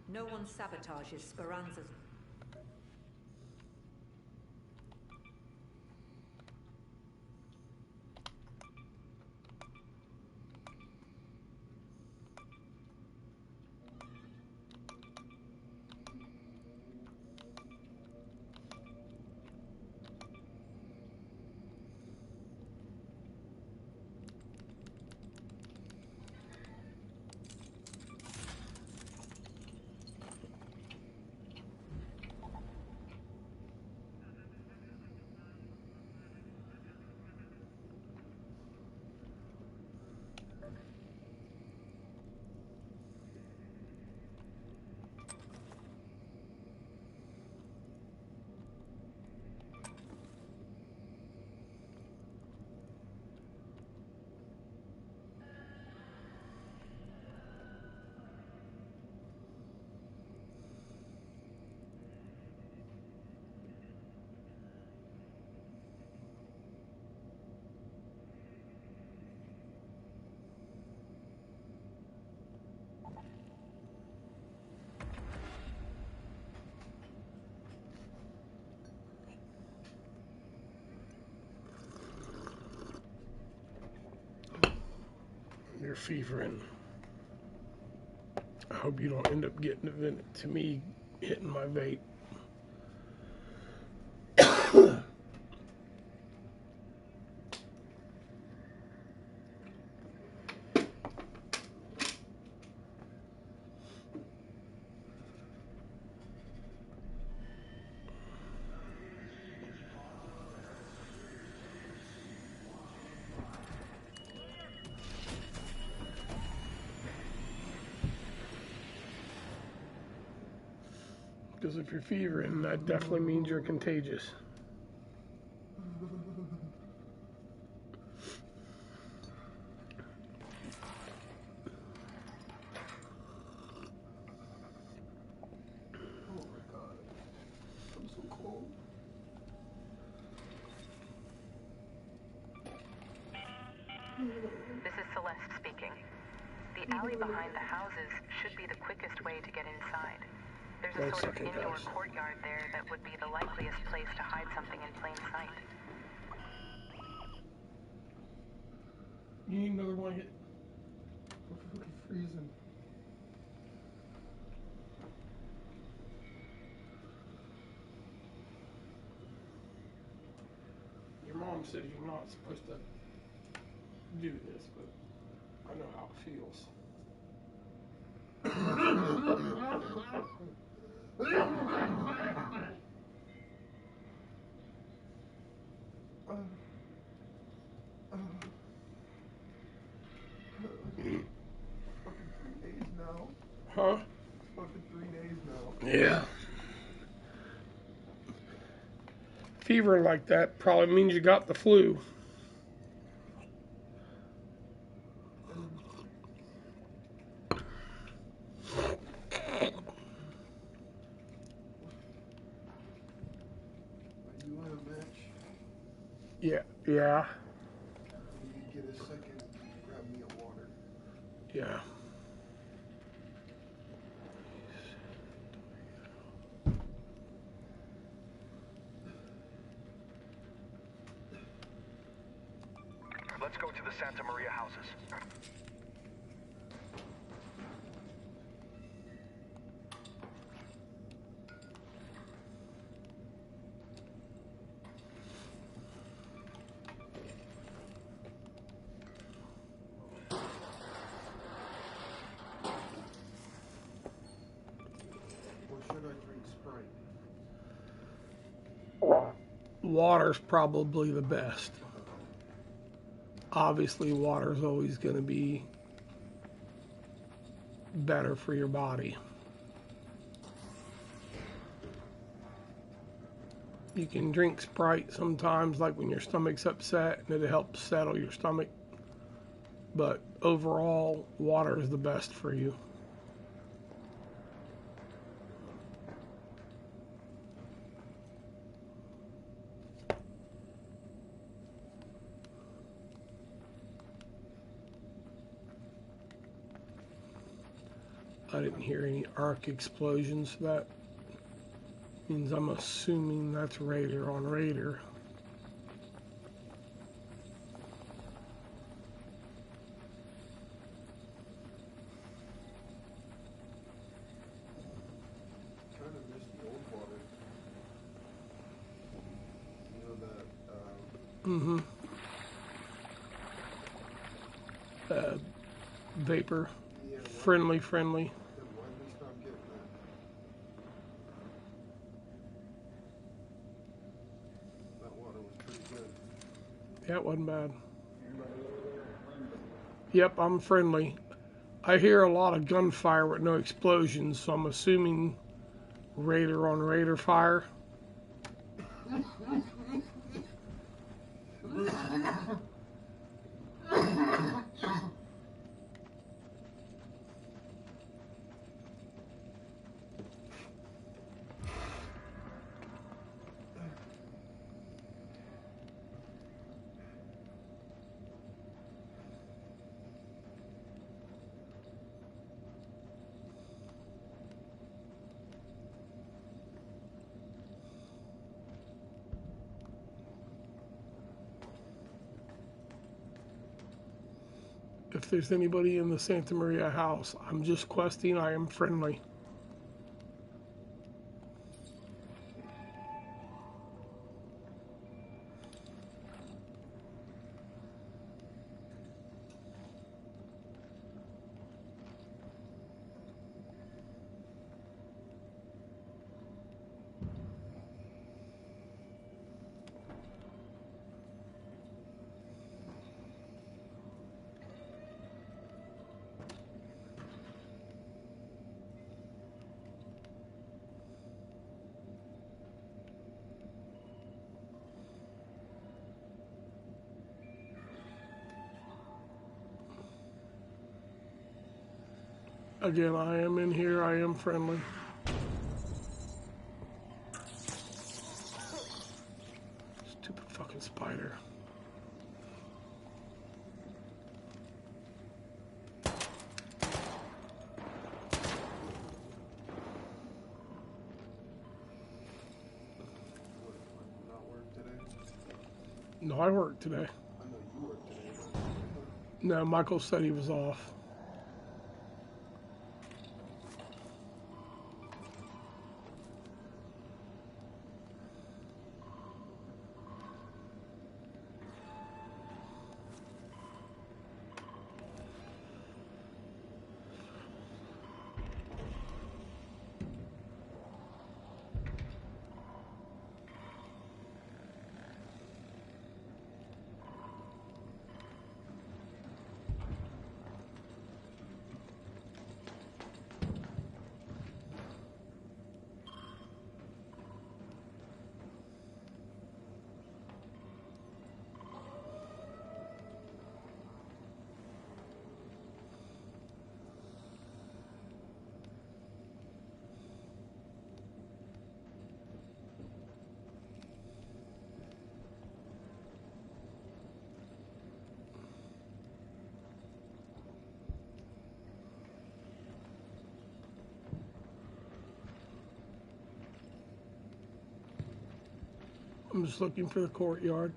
No one sabotages Speranza's. You're fevering. I hope you don't end up getting it to me hitting my vape. Because if you're fevering, that definitely means you're contagious. Oh my god. I'm so cold. This is Celeste speaking. The alley behind the houses should be the quickest way to get inside. There's a sort of indoor courtyard there that would be the likeliest place to hide something in plain sight. You need another blanket? I'm fucking freezing. Your mom says you're not supposed to do this, but I know how it feels. Fucking 3 days now. Huh? It's fucking 3 days now. Yeah. Fever like that probably means you got the flu. Are you in a match? Yeah. When you get a second, grab me a water. Yeah. Let's go to the Santa Maria houses. Or should I drink Sprite? Water's probably the best. Obviously, water's always going to be better for your body. You can drink Sprite sometimes, like when your stomach's upset, and it helps settle your stomach. But overall, water is the best for you. I didn't hear any arc explosions. That means I'm assuming that's Raider on Raider. Kind of miss the old water. You know that Vapor. yeah, Friendly. why did we stop getting that? That water was pretty good. Yeah, it wasn't bad. Yep, I'm friendly. I hear a lot of gunfire with no explosions, so I'm assuming Raider on Raider fire. If there's anybody in the Santa Maria house, I'm just questing. I am friendly. Again, I am in here. I am friendly. Stupid fucking spider. Not work today? No, I worked today. I know you work today, but No, Michael said he was off. I'm just looking for the courtyard.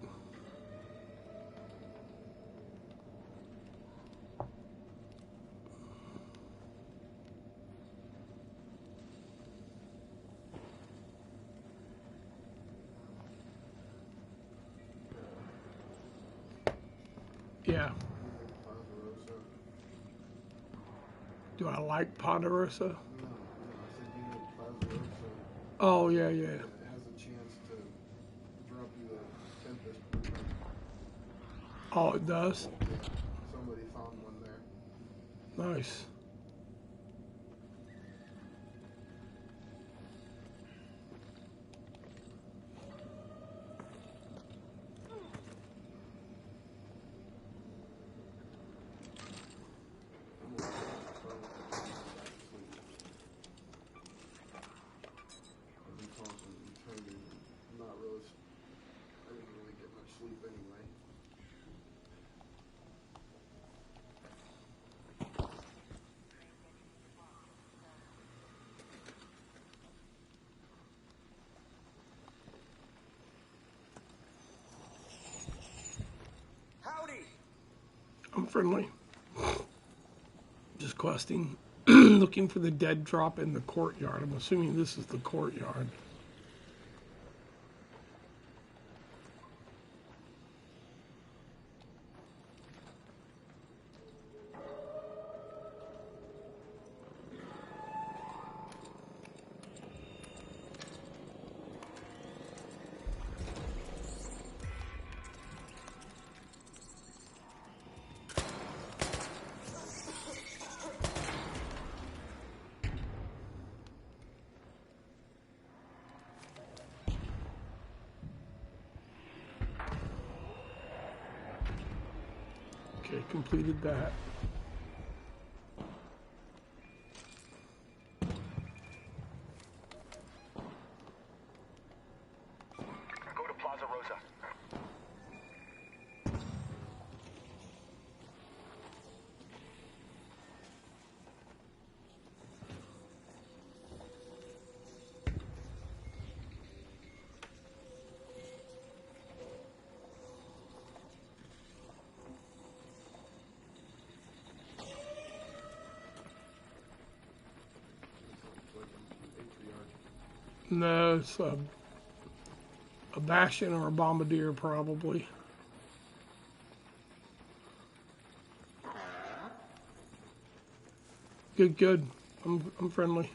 Yeah. Ponderosa. Do I like Ponderosa? No, I said you know Ponderosa. Oh, yeah. Yeah, it has a chance to drop you a Tempest movement. Oh, it does? Somebody found one there. Nice. I've been tossing and turning. Not really. I didn't really get much sleep anyway. friendly. Just questing. Looking for the dead drop in the courtyard. I'm assuming this is the courtyard. Okay, completed that. Go to Plaza Rosa. No, it's a Bastion or a Bombardier probably. Good, good. I'm friendly.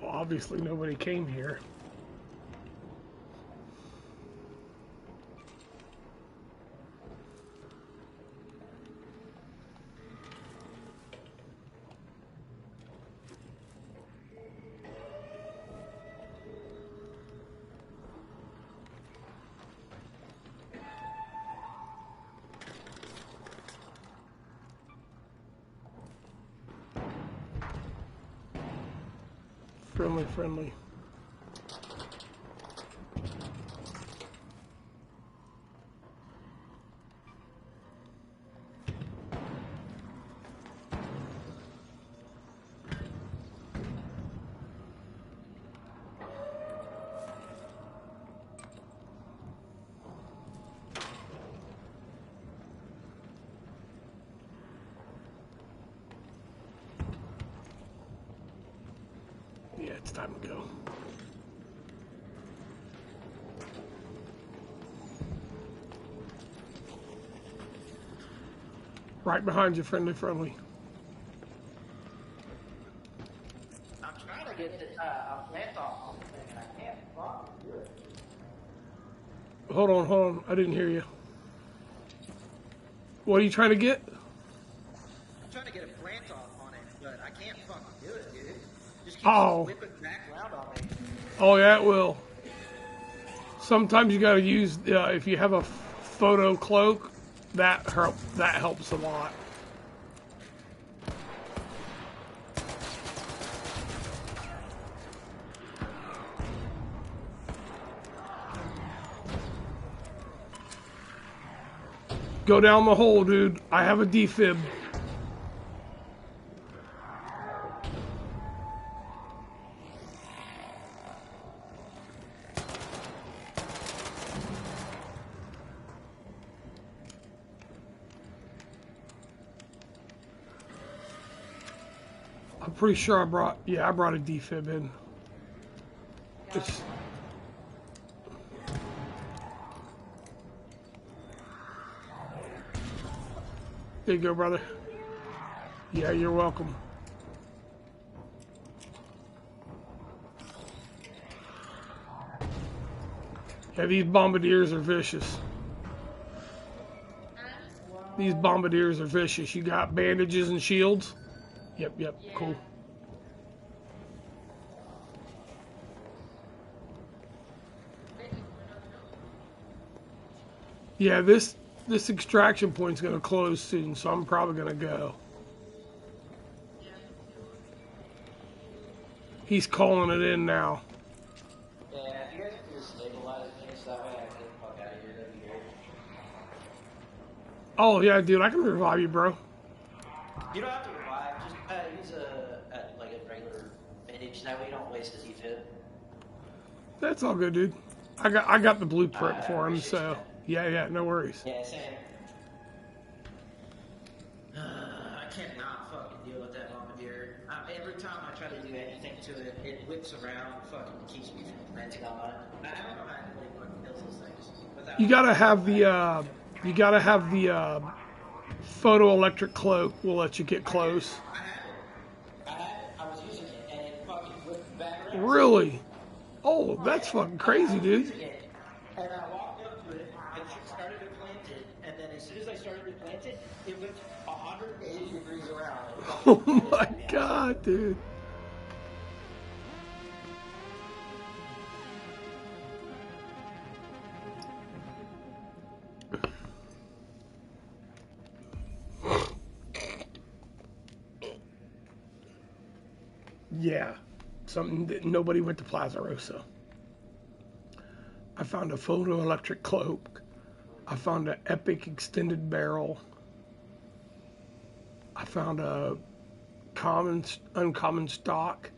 Well, obviously nobody came here. Friendly, friendly. Yeah, it's time to go. Right behind you, friendly, friendly. I'm trying to get this plant off the thing, and I can't fucking do it. Hold on. I didn't hear you. What are you trying to get? I'm trying to get a plant off on it, but I can't fucking do it, dude. Just keeps Oh. whipping back around on me. Oh, yeah, it will. Sometimes you gotta use, if you have a photo cloak, that helps a lot. Go down the hole, dude. I have a defib. I'm pretty sure I brought a defib in. It's, there you go, brother. Yeah, you're welcome. Yeah, these bombardiers are vicious. These bombardiers are vicious. You got bandages and shields? Yep, cool. Yeah, this extraction point's gonna close soon, so I'm probably gonna go. He's calling it in now. Yeah, if you guys can just stabilize me so that way I can get the fuck out of here, that'd be great. Oh yeah, dude, I can revive you, bro. You don't have to revive, just use like a regular bandage, that way you don't waste his defib. That's all good, dude. I got the blueprint for him, appreciate so yeah, no worries. Yeah, same. I cannot fucking deal with that bombardier. Every time I try to do anything to it, it whips around, fucking keeps me from planting on it. I don't know how anybody fucking kills those things. Without You gotta have the photoelectric cloak. Will let you get close. I had it. I was using it, and it fucking whipped back around. Really? Oh, that's fucking crazy, dude. And I walked up to it, and she started to plant it, and then as soon as I started to plant it, it went 180 degrees around. Oh my god, dude. Yeah, something that nobody went to Plaza Rosa. I found a photoelectric cloak. I found an epic extended barrel. I found a uncommon stock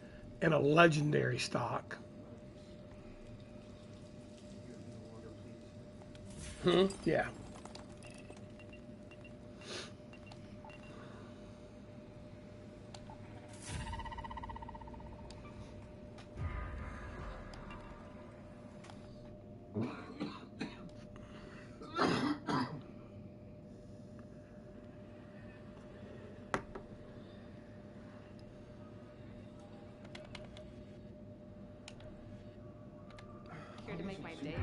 and a legendary stock. Yeah. Here to make my day.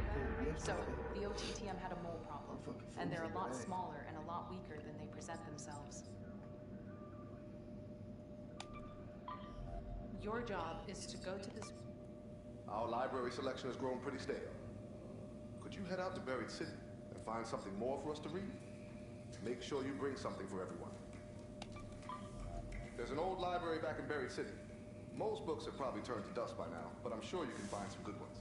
So, the OTTM had a mole problem, and they're a lot smaller and a lot weaker than they present themselves. Your job is to go to this... Our library selection has grown pretty stale. Could you head out to Buried City and find something more for us to read? Make sure you bring something for everyone. There's an old library back in Buried City. Most books have probably turned to dust by now, but I'm sure you can find some good ones.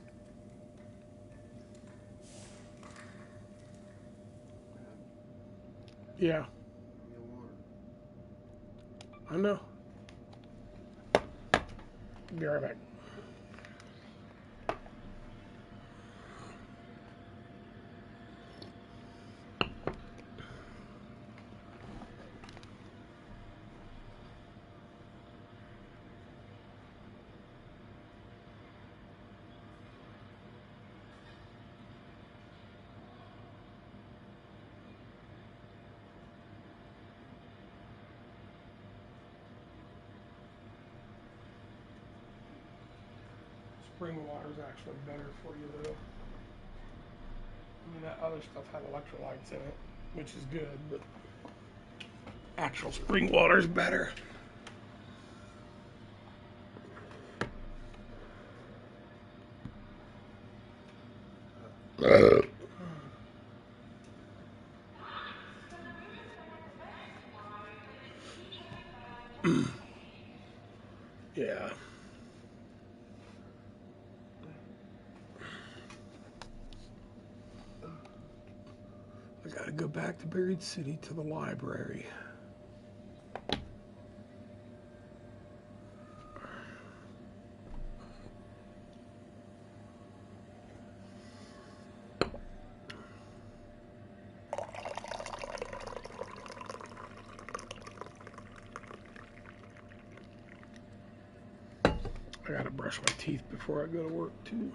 Yeah. I know. Be right back. Spring water is actually better for you, though. I mean, that other stuff had electrolytes in it, which is good, but actual spring water is better. Yeah. I gotta go back to Buried City to the library. I gotta brush my teeth before I go to work too.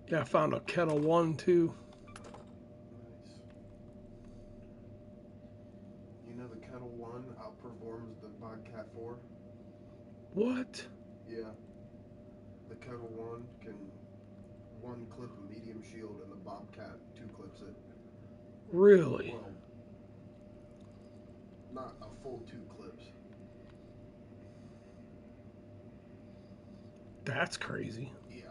Yeah, I found a Kettle One too. Nice. You know the Kettle One outperforms the Bobcat 4? What? Yeah. The Kettle One can one clip a medium shield and the Bobcat two clips it. Really? Well, not a full two clips. That's crazy. Yeah.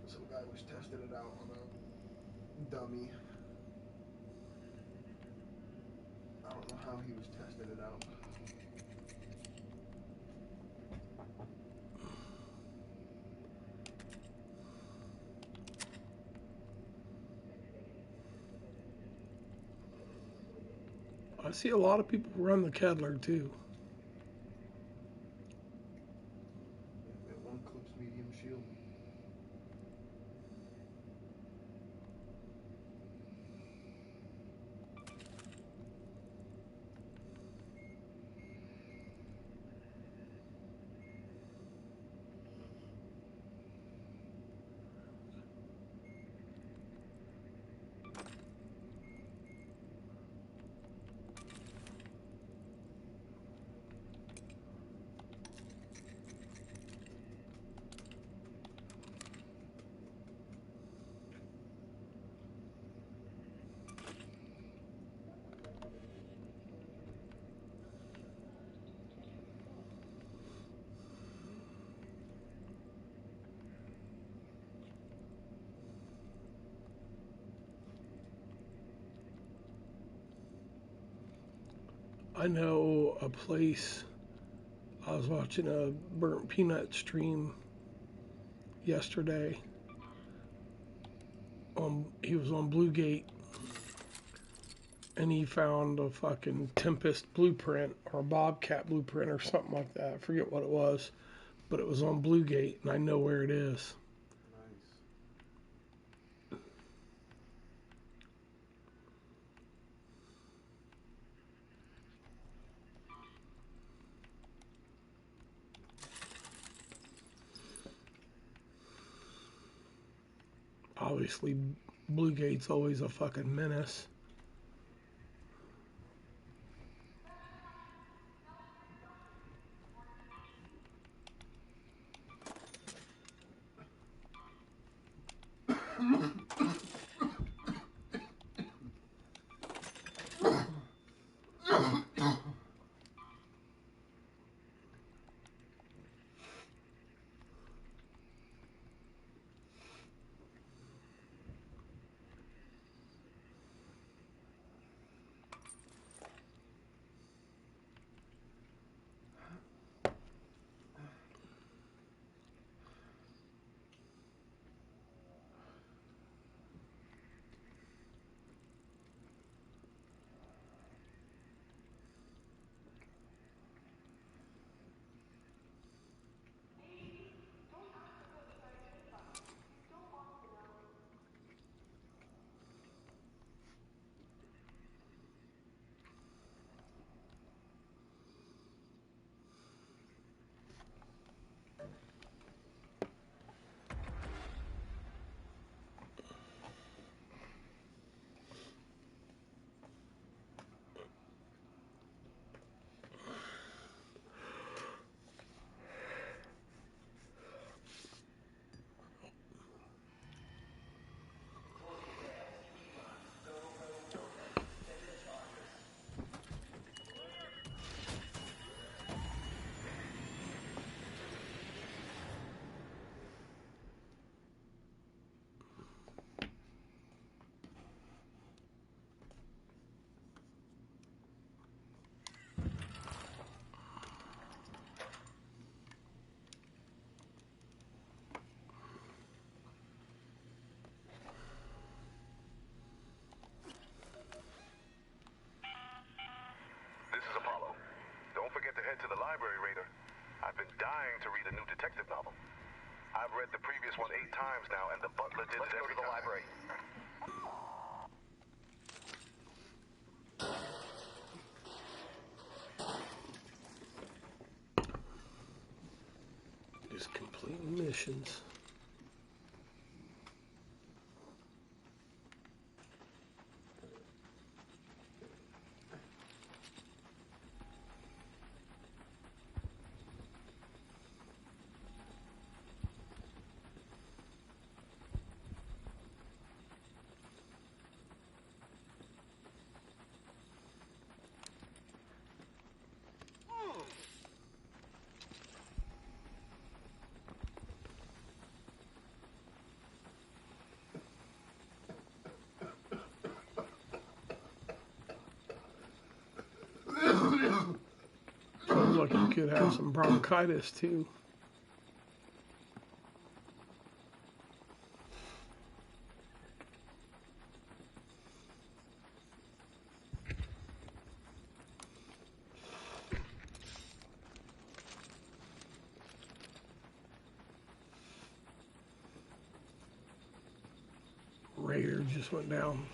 Some guy was testing it out on a dummy. I don't know how he was testing it out. I see a lot of people run the Kedler too. It one clips medium shield. I know a place. I was watching a burnt peanut stream yesterday. He was on Bluegate, and he found a fucking Tempest blueprint or a Bobcat blueprint or something like that. I forget what it was, but it was on Bluegate, and I know where it is. Nice. Obviously, Bluegate's always a fucking menace. dying to read a new detective novel. I've read the previous one 8 times now, and the butler did it every time. Let's go to the library. Just completing missions. Sounds like you could have some bronchitis too. Raider just went down.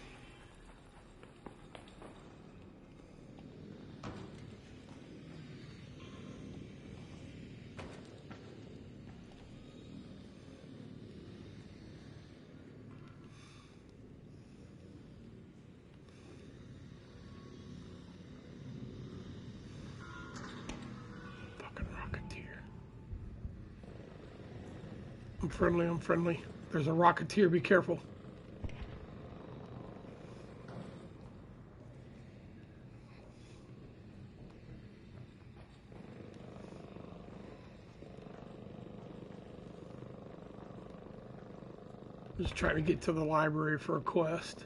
Fucking Rocketeer. I'm friendly, I'm friendly. There's a Rocketeer, be careful. Just trying to get to the library for a quest.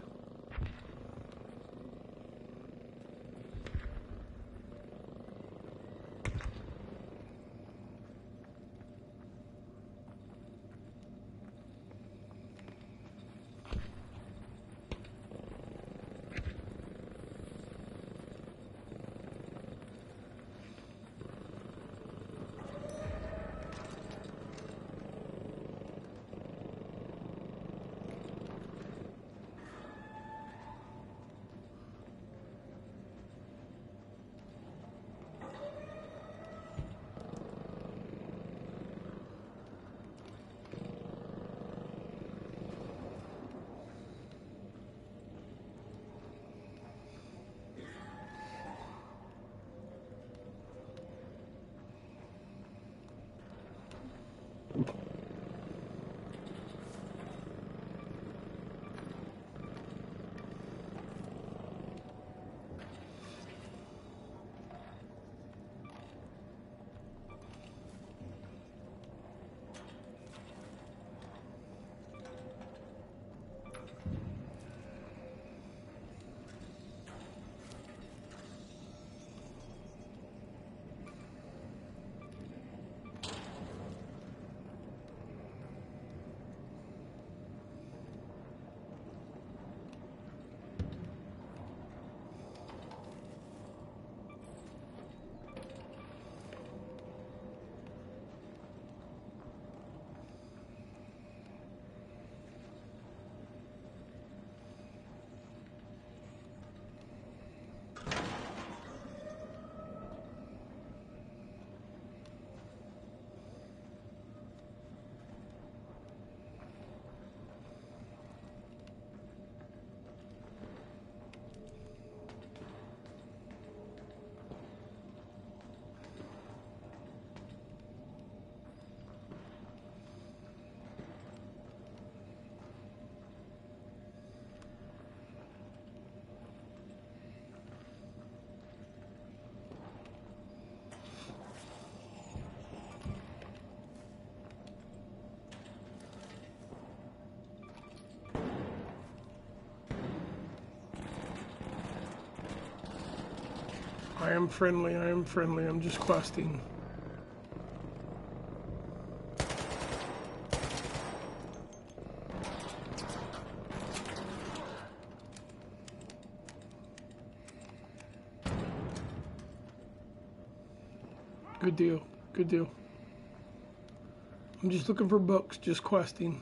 I am friendly, I'm just questing. Good deal, good deal. I'm just looking for books, just questing.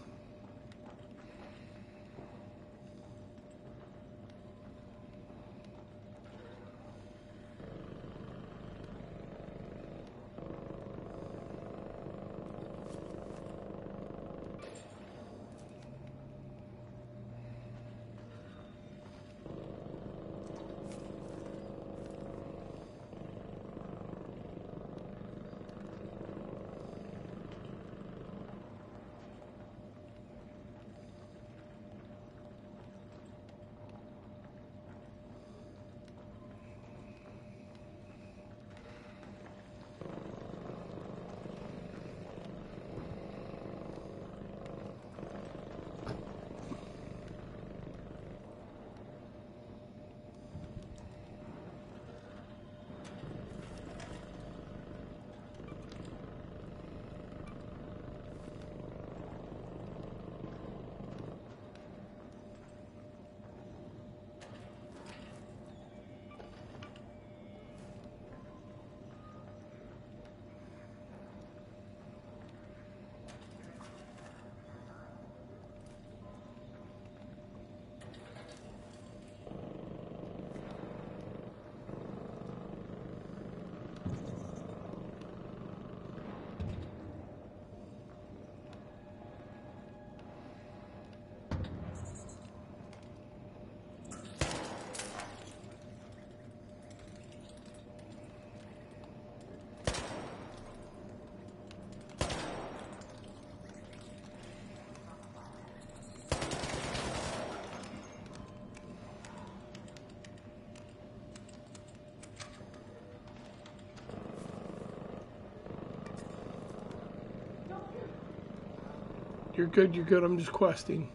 You're good, you're good. I'm just questing.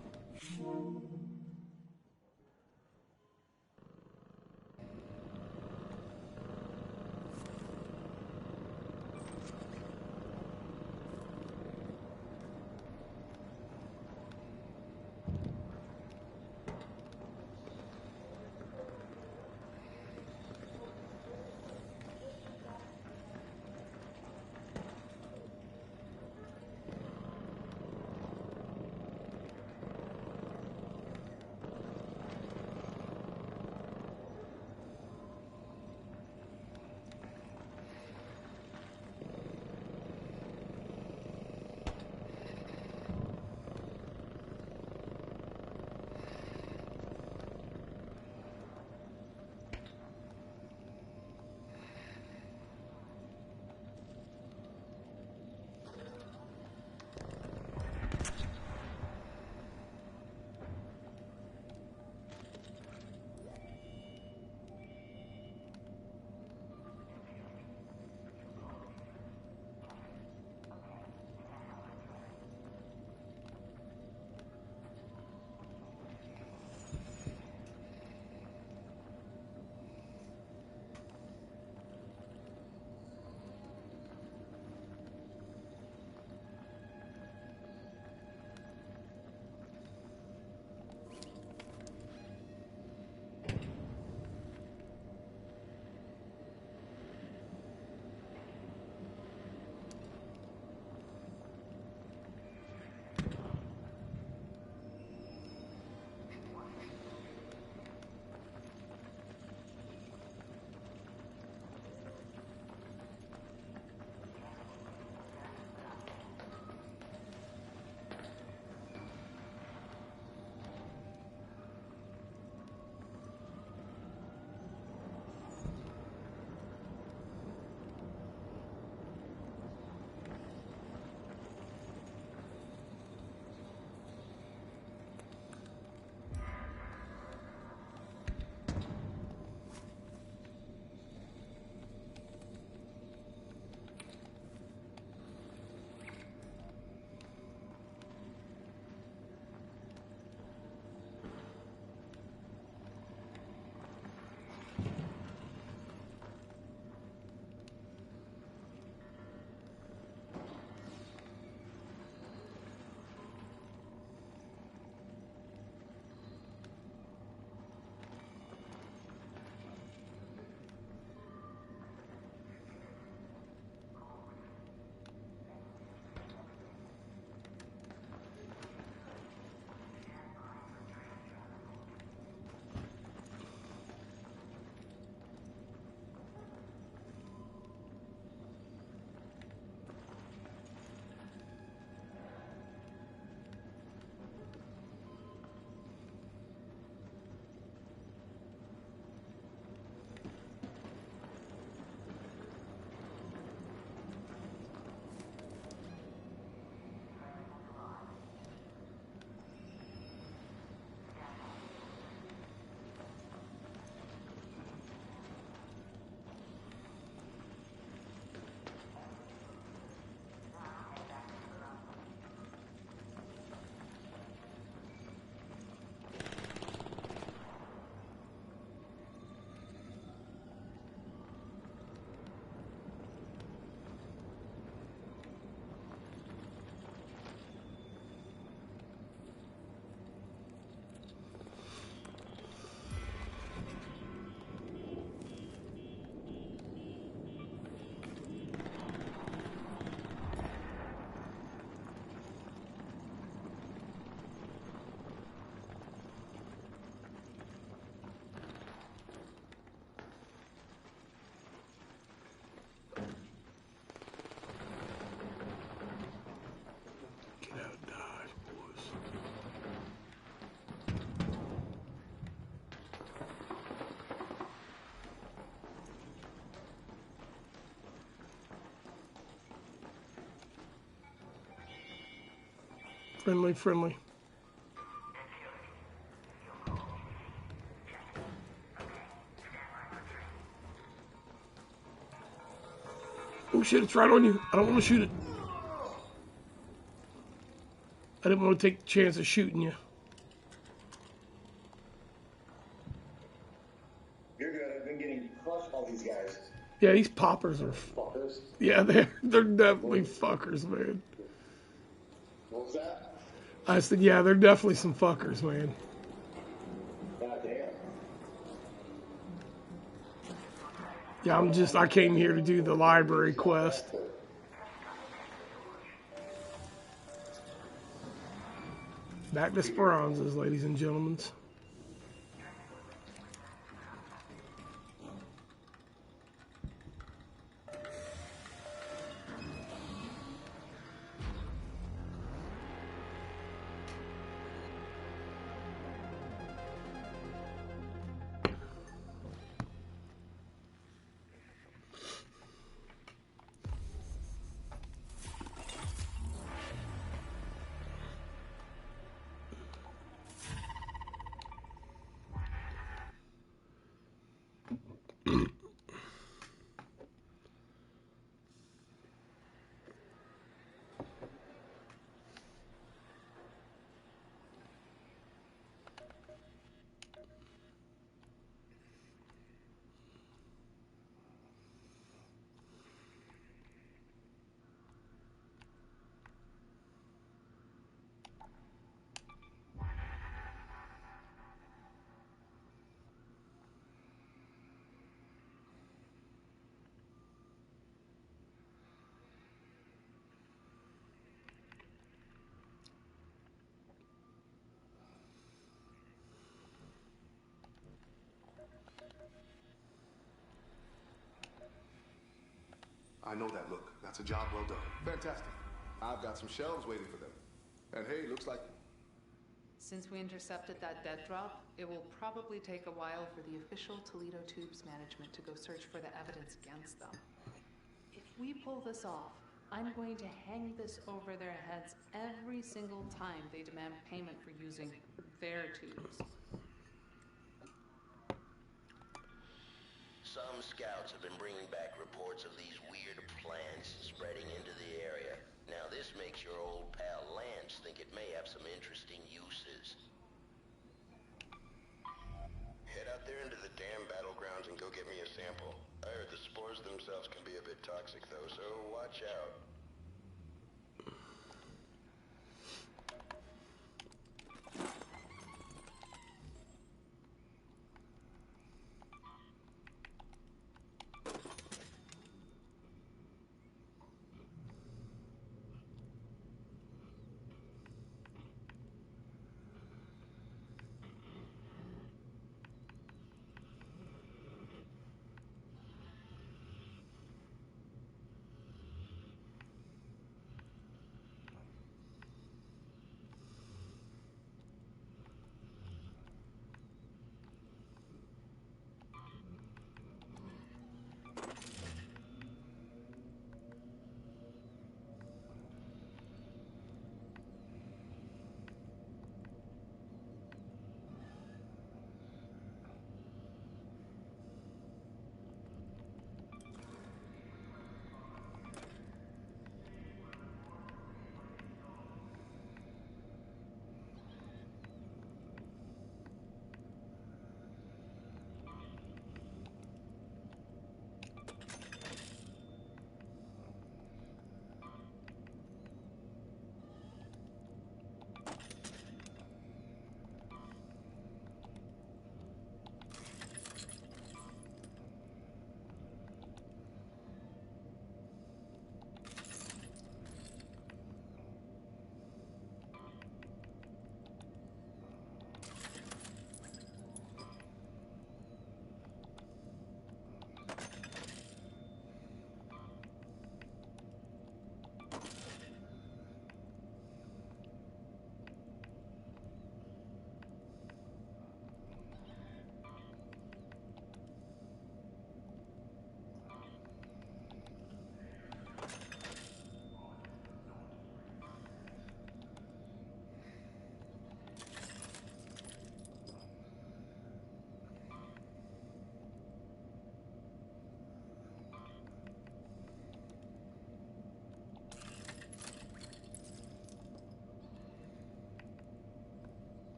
Friendly, friendly. Oh shit, it's right on you. I don't want to shoot it. I didn't want to take the chance of shooting you. You're good. I've been getting crushed by these guys. Yeah, these poppers are... Fuckers. Yeah, they're definitely fuckers, man. What was that? I said, yeah, they're definitely some fuckers, man. God damn. Yeah, I came here to do the library quest. Back to Speranza's, ladies and gentlemen. I know that look. That's a job well done. Fantastic. I've got some shelves waiting for them. And hey, looks like... Since we intercepted that dead drop, it will probably take a while for the official Toledo Tubes management to go search for the evidence against them. If we pull this off, I'm going to hang this over their heads every single time they demand payment for using their tubes. Some scouts have been bringing back reports of these weird plants spreading into the area. Now this makes your old pal Lance think it may have some interesting uses. Head out there into the damn battlegrounds and go get me a sample. I heard the spores themselves can be a bit toxic though, so watch out.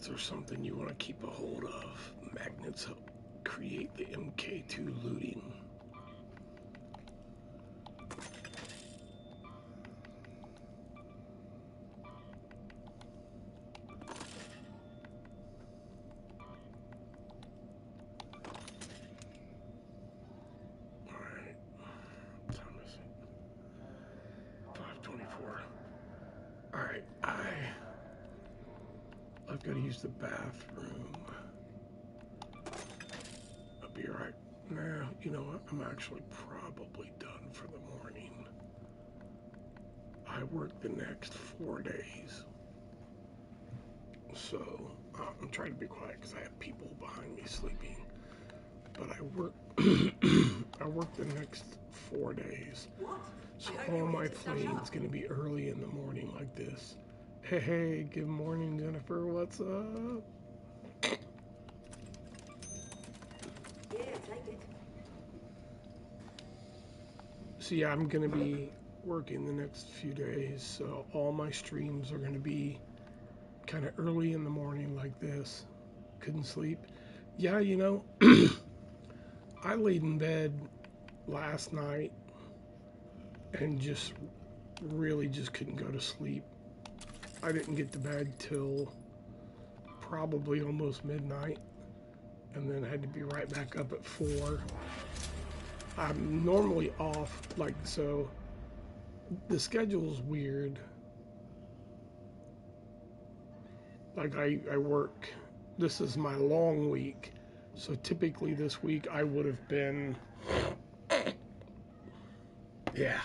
magnets are something you want to keep a hold of. Magnets help create the MK2 looting. Alright. What time is it? 5:24. Alright, I've got to use the bathroom. I'll be alright. Nah, you know what? I'm actually probably done for the morning. I work the next 4 days. So, I'm trying to be quiet because I have people behind me sleeping. But I work I work the next 4 days. So all my playing's going to be early in the morning like this. Hey, good morning, Jennifer. What's up? Yeah, take it. So yeah, I'm going to be working the next few days. So all my streams are going to be kind of early in the morning like this. Couldn't sleep. Yeah, you know, I laid in bed last night and just really just couldn't go to sleep. I didn't get to bed till probably almost midnight, and then had to be right back up at 4. I'm normally off, like, so the schedule's weird. Like, I work, this is my long week, so typically this week I would have been, yeah,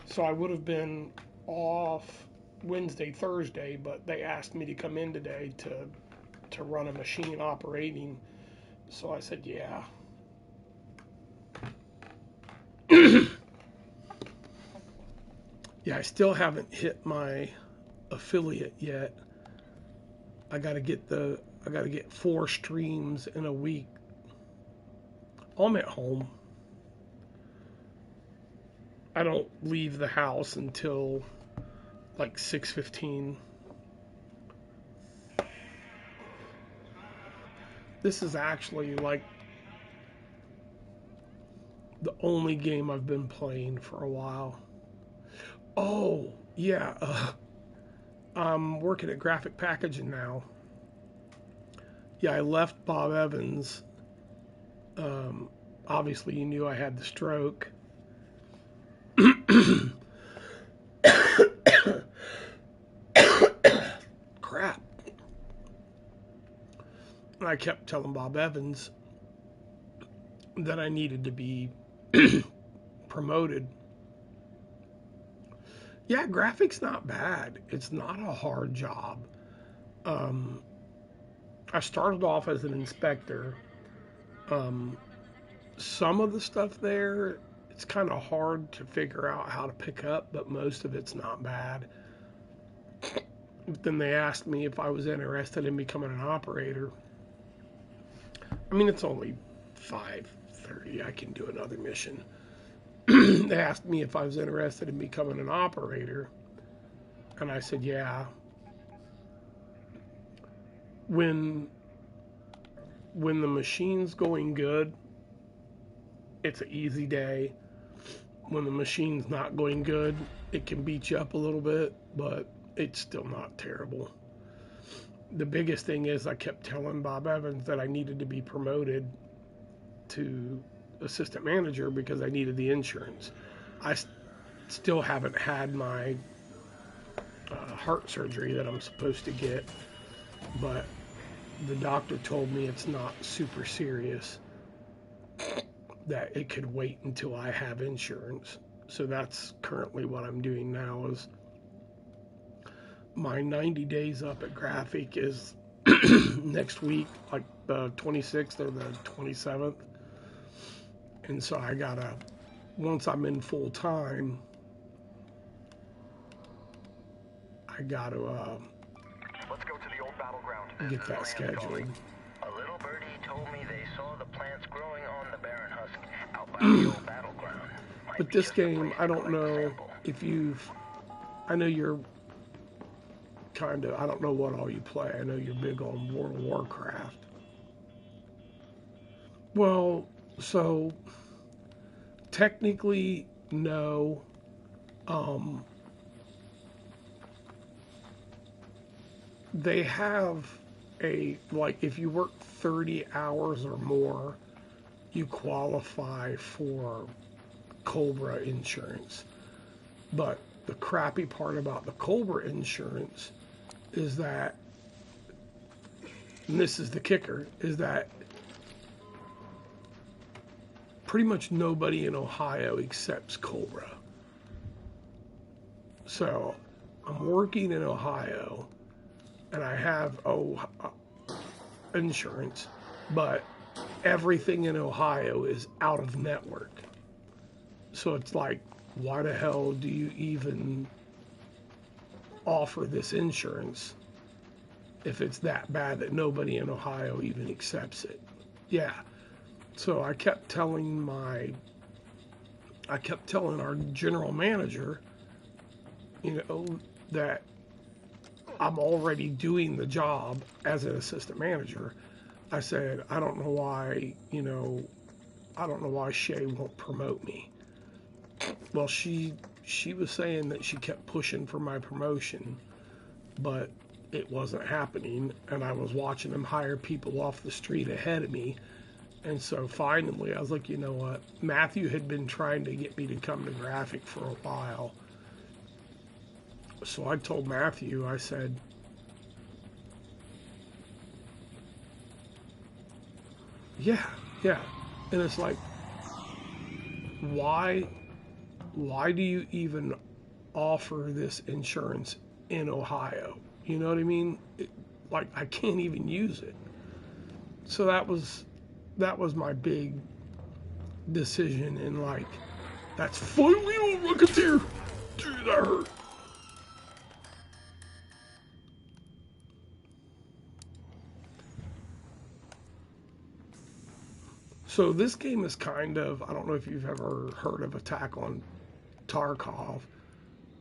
so I would have been off Wednesday, Thursday, but they asked me to come in today to run a machine operating, so I said, yeah. Yeah, I still haven't hit my affiliate yet. I gotta get 4 streams in a week. I'm at home. I don't leave the house until like 6:15. This is actually like the only game I've been playing for a while. Oh, yeah. I'm working at Graphic Packaging now. Yeah, I left Bob Evans. Obviously, you knew I had the stroke. Crap. I kept telling Bob Evans that I needed to be promoted. Yeah, graphics not bad. It's not a hard job. I started off as an inspector. Some of the stuff there, it's kind of hard to figure out how to pick up, but most of it's not bad. But then they asked me if I was interested in becoming an operator. I mean, it's only 5:30. I can do another mission. They asked me if I was interested in becoming an operator, and I said, yeah. When the machine's going good, it's an easy day. When the machine's not going good, it can beat you up a little bit, but it's still not terrible. The biggest thing is I kept telling Bob Evans that I needed to be promoted to assistant manager because I needed the insurance. I still haven't had my heart surgery that I'm supposed to get, but the doctor told me it's not super serious, that it could wait until I have insurance. So that's currently what I'm doing now. Is my 90 days up at Graphic is next week, like the 26th or the 27th. And so I gotta, once I'm in full time, I gotta Let's go to the old battleground. get that scheduled. A little birdie told me they saw the plants growing on the barren husk out by the old battleground. But this game, I don't know if you've, I know you're kind of, I don't know what all you play. I know you're big on World of Warcraft. Well, so technically, no. They have like, if you work 30 hours or more, you qualify for Cobra insurance. But the crappy part about the Cobra insurance is that, and this is the kicker, is that pretty much nobody in Ohio accepts Cobra. So I'm working in Ohio and I have insurance, but everything in Ohio is out of network. So it's like, why the hell do you even offer this insurance if it's that bad that nobody in Ohio even accepts it? Yeah. So I kept telling our general manager, that I'm already doing the job as an assistant manager. I said, I don't know why Shay won't promote me. Well, she was saying that she kept pushing for my promotion, but it wasn't happening, and I was watching them hire people off the street ahead of me. And so finally, I was like, you know what? Matthew had been trying to get me to come to Graphic for a while. So I told Matthew, I said, yeah. And it's like, why do you even offer this insurance in Ohio? You know what I mean? Like, I can't even use it. So that was my big decision, and like, that's finally over, Rocketeer. Gee, that hurt. So this game is kind of, I don't know if you've ever heard of Attack on Tarkov,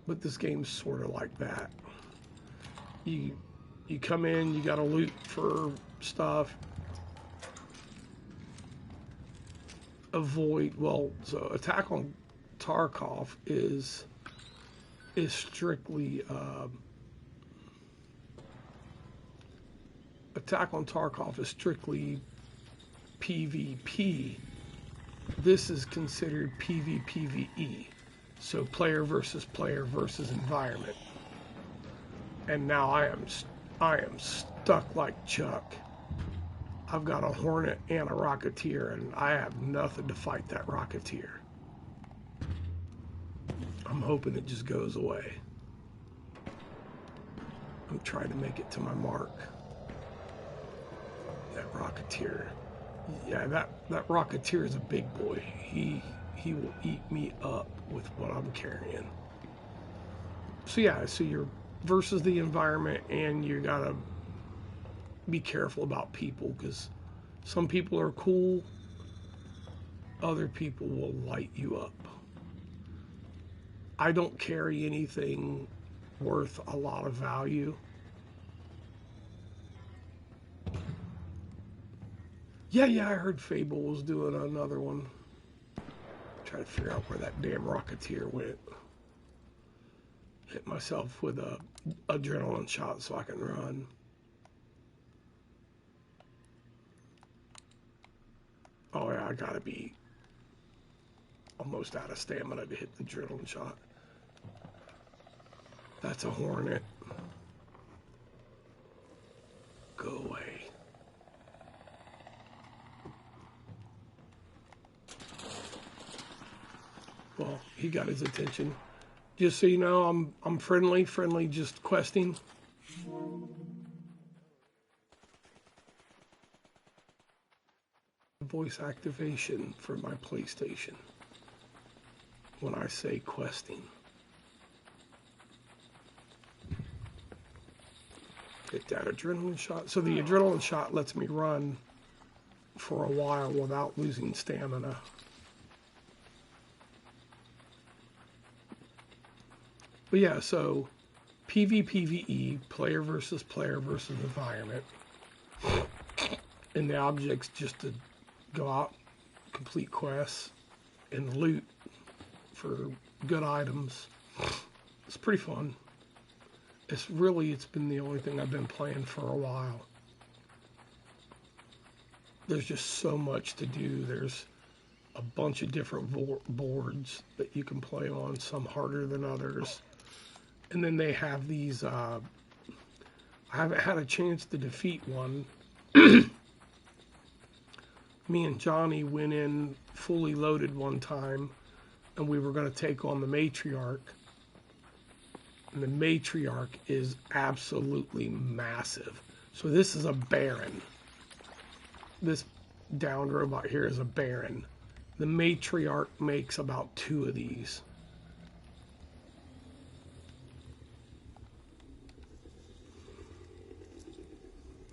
but this game's sort of like that. You come in, you gotta loot for stuff. So Attack on Tarkov is strictly PvP. This is considered PvPvE, so player versus environment. And now I am stuck like Chuck. I've got a Hornet and a Rocketeer, and I have nothing to fight that Rocketeer. I'm hoping it just goes away. I'm trying to make it to my mark. That Rocketeer. Yeah, that Rocketeer is a big boy. He will eat me up with what I'm carrying. So yeah, so you're versus the environment, and you gotta be careful about people, because some people are cool, other people will light you up. I don't carry anything worth a lot of value. Yeah, I heard Fable was doing another one. Try to figure out where that damn Rocketeer went. Hit myself with a adrenaline shot so I can run. Oh yeah, I gotta be almost out of stamina to hit the adrenaline shot. That's a Hornet. Go away. Well, he got his attention. Just so you know, I'm friendly, just questing. Voice activation for my PlayStation when I say questing. Get that adrenaline shot. So the adrenaline shot lets me run for a while without losing stamina. But yeah, so PvPvE, player versus environment. And the object's just to go out, complete quests, and loot for good items. It's pretty fun. It's been the only thing I've been playing for a while. There's just so much to do. There's a bunch of different boards that you can play on, some harder than others. And then they have these, I haven't had a chance to defeat one. Me and Johnny went in fully loaded one time, and we were going to take on the matriarch. And the matriarch is absolutely massive. So this is a baron. This downed robot here is a baron. The matriarch makes about 2 of these.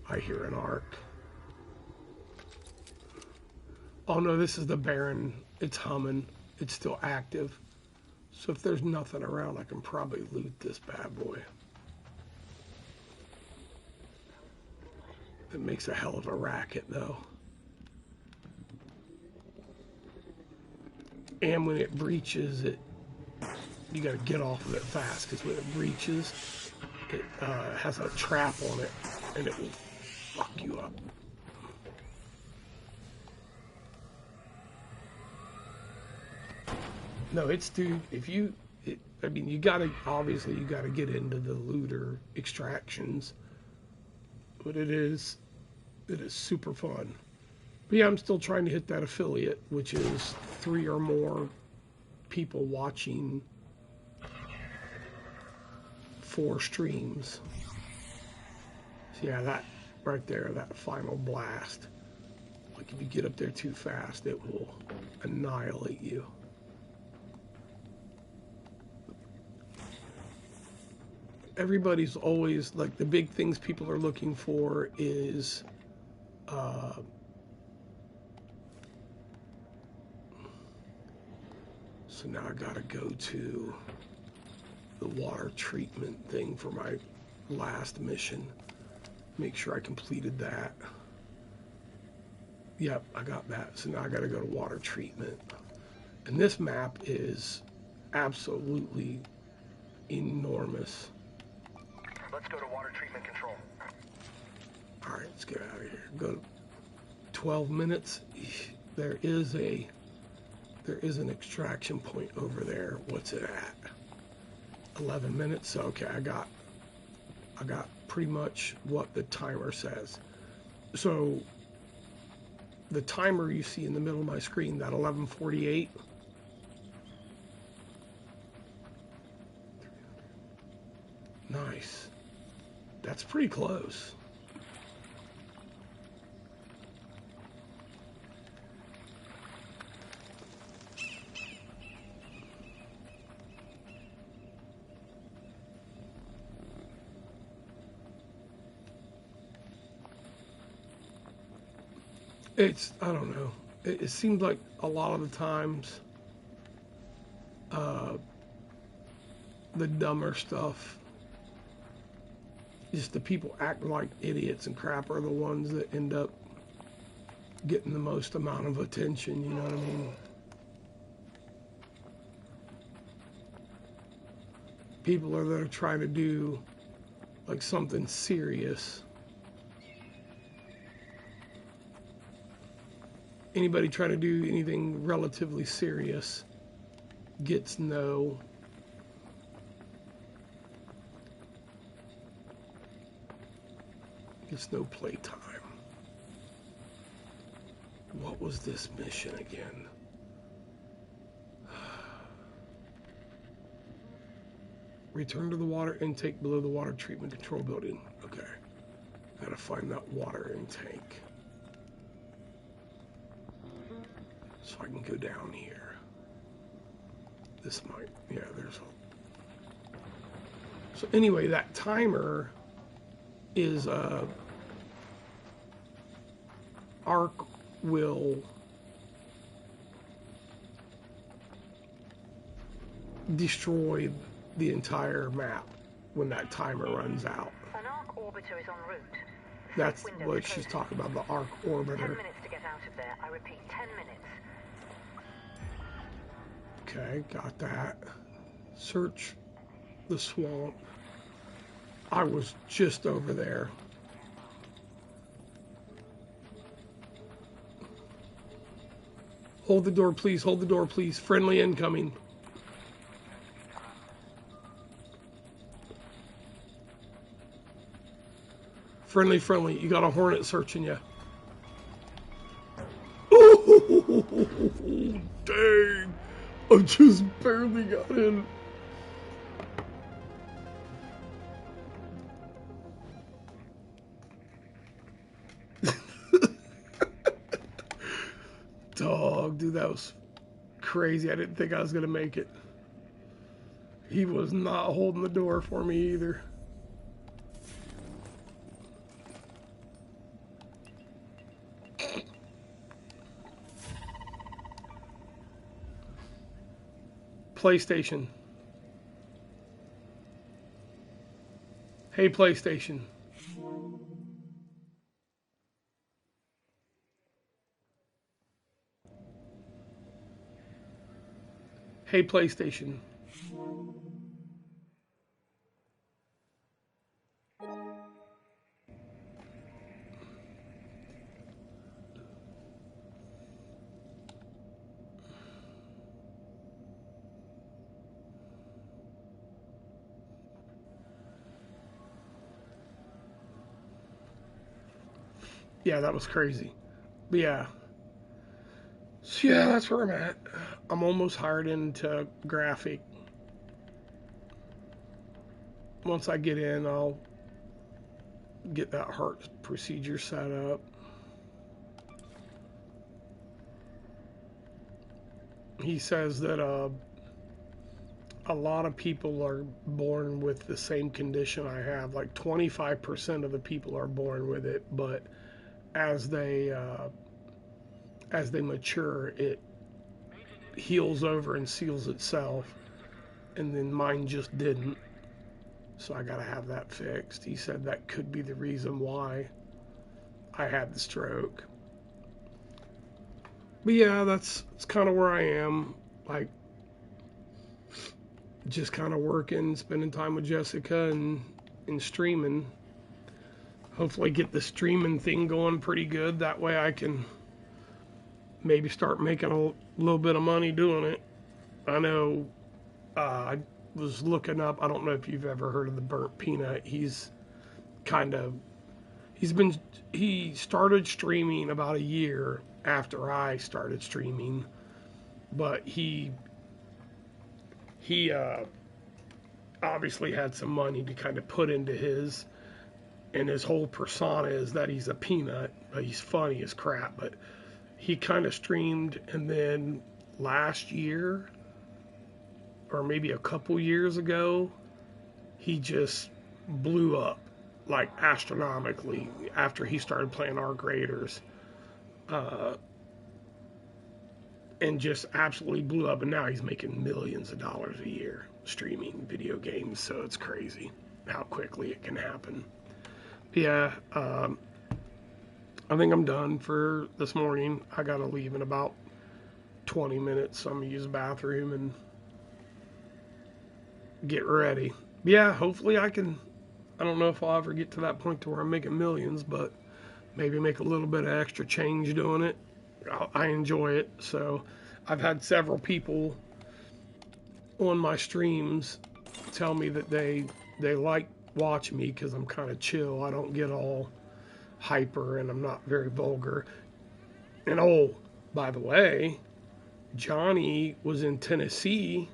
I hear an arc. Oh no, this is the baron. It's humming. It's still active. So if there's nothing around, I can probably loot this bad boy. It makes a hell of a racket, though. And when it breaches, you got to get off of it fast, because when it breaches, it has a trap on it, and it will fuck you up. No, dude, I mean, you gotta get into the looter extractions, but it is super fun. But yeah, I'm still trying to hit that affiliate, which is 3 or more people watching 4 streams. So yeah, that right there, that final blast. Like if you get up there too fast, it will annihilate you. Everybody's always, like, the big things people are looking for is so now I gotta go to the water treatment thing for my last mission. Make sure I completed that. Yep, I got that. So now I gotta go to water treatment. And this map is absolutely enormous. Let's go to water treatment control. All right, let's get out of here. Go 12 minutes. There is an extraction point over there. What's it at? 11 minutes. Okay, I got pretty much what the timer says. So the timer you see in the middle of my screen, that 11:48. Nice. That's pretty close. I don't know. It seems like a lot of the times the dumber stuff, just the people acting like idiots and crap, are the ones that end up getting the most amount of attention, you know what I mean? People that are trying to do like something serious. Anybody trying to do anything relatively serious gets no playtime. What was this mission again? Return to the water intake below the water treatment control building. Okay. Gotta find that water intake. So I can go down here. This might, yeah, there's a... So anyway, that timer is arc will destroy the entire map. when that timer runs out. An arc orbiter is en route. That's what she's talking about, the arc 10 orbiter. minutes to get out of there. I repeat, 10 minutes. Okay, got that. Search the swamp. I was just over there. Hold the door, please. Hold the door, please. Friendly incoming. Friendly, friendly. You got a hornet searching you. Oh, dang. I just barely got in. Dog, dude, that was crazy. I didn't think I was going to make it. He was not holding the door for me either. PlayStation. Hey, PlayStation. Hey, PlayStation. Yeah, that was crazy. But yeah. So yeah, that's where I'm at. I'm almost hired into graphic. Once I get in, I'll get that heart procedure set up. He says that a lot of people are born with the same condition I have. Like 25% of the people are born with it, but as they mature, it heals over and seals itself. And then mine just didn't. So I got to have that fixed. He said that could be the reason why I had the stroke. But yeah, that's kind of where I am. Like, just kind of working, spending time with Jessica and streaming. Hopefully get the streaming thing going pretty good. That way I can maybe start making a little bit of money doing it. I know I was looking up, I don't know if you've ever heard of the Burnt Peanut. He started streaming about a year after I started streaming, but he obviously had some money to kind of put into his, and his whole persona is that he's a peanut, but he's funny as crap. But he kind of streamed, and then last year, or maybe a couple years ago, he just blew up, like astronomically, after he started playing Arc Raiders. And just absolutely blew up, and now he's making millions of dollars a year streaming video games, so it's crazy how quickly it can happen. Yeah, I think I'm done for this morning. I gotta leave in about 20 minutes, so I'm gonna use the bathroom and get ready. Yeah, hopefully I don't know if I'll ever get to that point to where I'm making millions, but maybe make a little bit of extra change doing it. I enjoy it. So I've had several people on my streams tell me that they like watching me because I'm kind of chill. I don't get all hyper, and I'm not very vulgar. And oh, by the way, Johnny was in Tennessee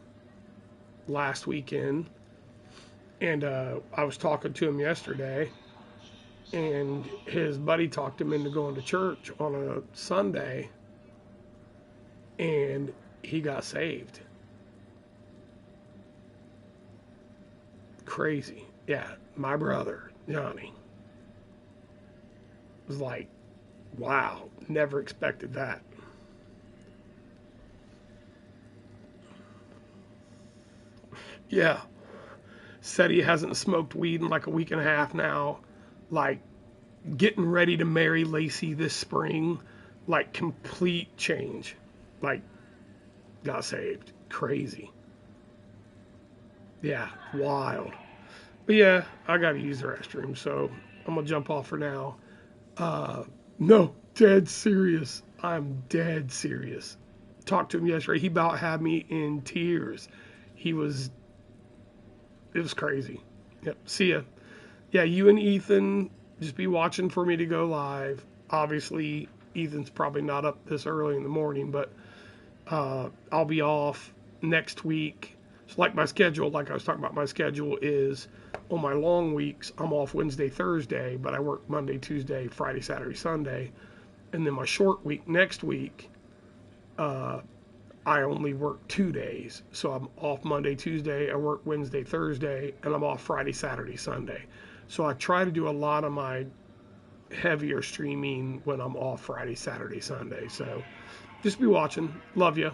last weekend, and I was talking to him yesterday, and his buddy talked him into going to church on a Sunday, and he got saved. Crazy. Yeah, my brother, Johnny, was like, wow, never expected that. Yeah. said he hasn't smoked weed in like a week and a half now. Like, getting ready to marry Lacey this spring. Like, complete change. Like, got saved. Crazy. Yeah, wild. But yeah, I gotta use the restroom, so I'm gonna jump off for now. No, dead serious. I'm dead serious. Talked to him yesterday. He about had me in tears. It was crazy. Yep, see ya. Yeah, you and Ethan, just be watching for me to go live. Obviously, Ethan's probably not up this early in the morning, but I'll be off next week. It's like my schedule, like I was talking about, my schedule is on my long weeks, I'm off Wednesday, Thursday, but I work Monday, Tuesday, Friday, Saturday, Sunday. And then my short week next week, I only work 2 days. So I'm off Monday, Tuesday, I work Wednesday, Thursday, and I'm off Friday, Saturday, Sunday. So I try to do a lot of my heavier streaming when I'm off Friday, Saturday, Sunday. So just be watching. Love you.